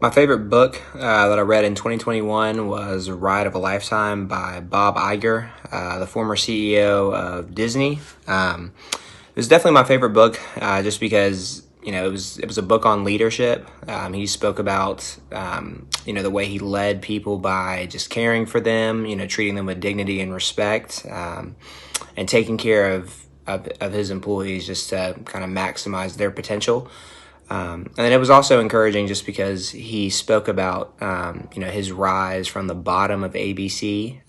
My favorite book that I read in 2021 was Ride of a Lifetime by Bob Iger, the former CEO of Disney. It was definitely my favorite book just because it was a book on leadership. He spoke about the way he led people by just caring for them, treating them with dignity and respect, and taking care of his employees just to kind of maximize their potential. And then it was also encouraging just because he spoke about, his rise from the bottom of ABC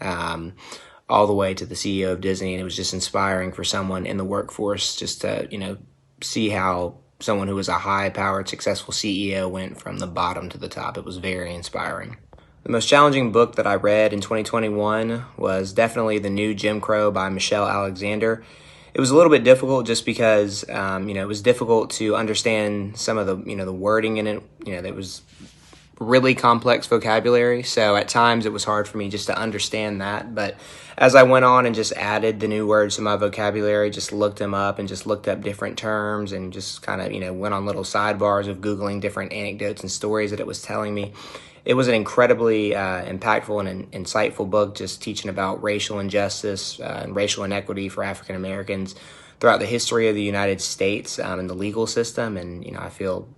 all the way to the CEO of Disney. And it was just inspiring for someone in the workforce just to, see how someone who was a high-powered, successful CEO went from the bottom to the top. It was very inspiring. The most challenging book that I read in 2021 was definitely The New Jim Crow by Michelle Alexander. It was a little bit difficult just because, it was difficult to understand some of the wording in it. There was really complex vocabulary. So at times it was hard for me just to understand that. But as I went on and just added the new words to my vocabulary, just looked them up and just looked up different terms and just kind of, went on little sidebars of Googling different anecdotes and stories that it was telling me. It was an incredibly impactful and insightful book just teaching about racial injustice and racial inequity for African Americans throughout the history of the United States and the legal system. And, I feel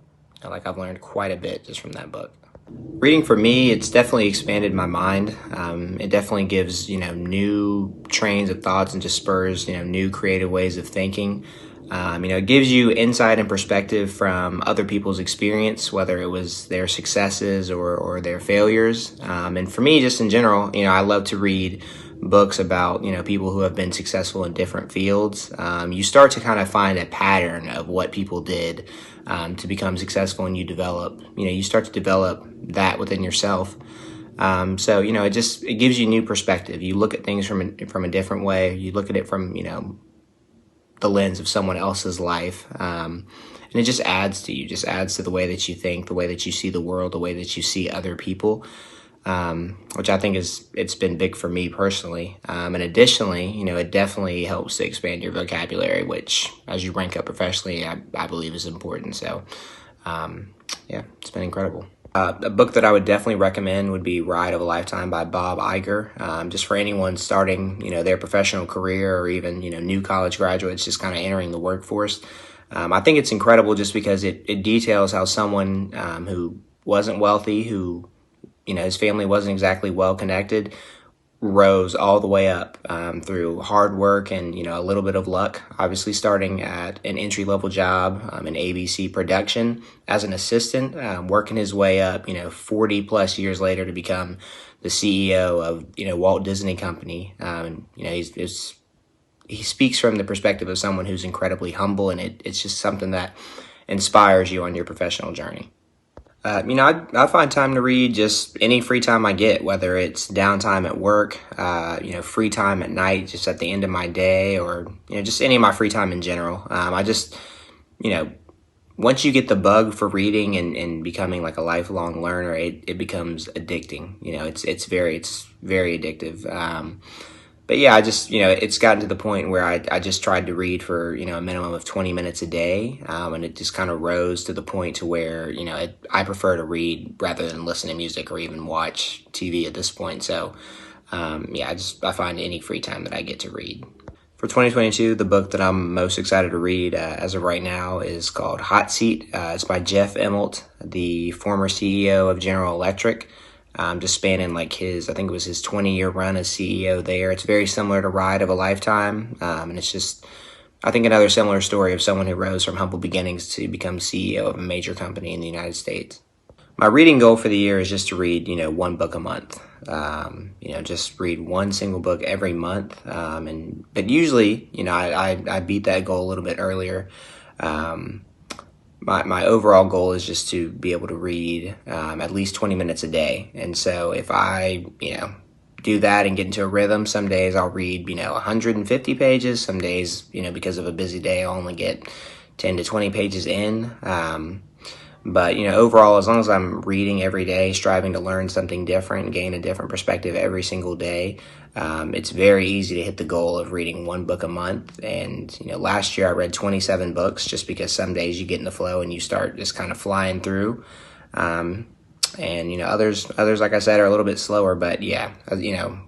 like I've learned quite a bit just from that book. Reading for me, it's definitely expanded my mind. It definitely gives, new trains of thoughts and just spurs, new creative ways of thinking. It gives you insight and perspective from other people's experience, whether it was their successes or their failures. And for me, just in general, I love to read books about, people who have been successful in different fields. You start to kind of find a pattern of what people did to become successful, and you start to develop that within yourself. It gives you new perspective. You look at things from a different way. You look at it from, the lens of someone else's life. And it just adds to the way that you think, the way that you see the world, the way that you see other people, which I think it's been big for me personally. And additionally, it definitely helps to expand your vocabulary, which as you rank up professionally, I believe is important. So, it's been incredible. A book that I would definitely recommend would be Ride of a Lifetime by Bob Iger. Just for anyone starting, their professional career or even, new college graduates just kind of entering the workforce. I think it's incredible just because it details how someone who wasn't wealthy, who, his family wasn't exactly well connected, rose all the way up through hard work and, a little bit of luck, obviously starting at an entry-level job in ABC production as an assistant, working his way up, 40 plus years later to become the CEO of, Walt Disney Company. He speaks from the perspective of someone who's incredibly humble, and it's just something that inspires you on your professional journey. I find time to read just any free time I get, whether it's downtime at work, free time at night, just at the end of my day, or, just any of my free time in general. Once you get the bug for reading and becoming like a lifelong learner, it becomes addicting. It's very addictive. But yeah, it's gotten to the point where I just tried to read for, a minimum of 20 minutes a day. And it just kind of rose to the point to where, I prefer to read rather than listen to music or even watch TV at this point. So, I find any free time that I get to read. For 2022, the book that I'm most excited to read as of right now is called Hot Seat. It's by Jeff Immelt, the former CEO of General Electric. Just spanning I think it was his 20-year run as CEO there. It's very similar to Ride of a Lifetime. And it's just, I think, another similar story of someone who rose from humble beginnings to become CEO of a major company in the United States. My reading goal for the year is just to read, one book a month. Just read one single book every month. But usually, I beat that goal a little bit earlier. My overall goal is just to be able to read at least 20 minutes a day. And so if I, do that and get into a rhythm, some days I'll read, 150 pages. Some days, because of a busy day, I'll only get 10 to 20 pages in. But, overall, as long as I'm reading every day, striving to learn something different, gain a different perspective every single day, it's very easy to hit the goal of reading one book a month. And, last year I read 27 books just because some days you get in the flow and you start just kind of flying through. And others like I said are a little bit slower. But yeah,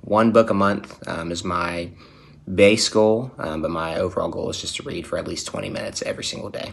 one book a month is my base goal. But my overall goal is just to read for at least 20 minutes every single day.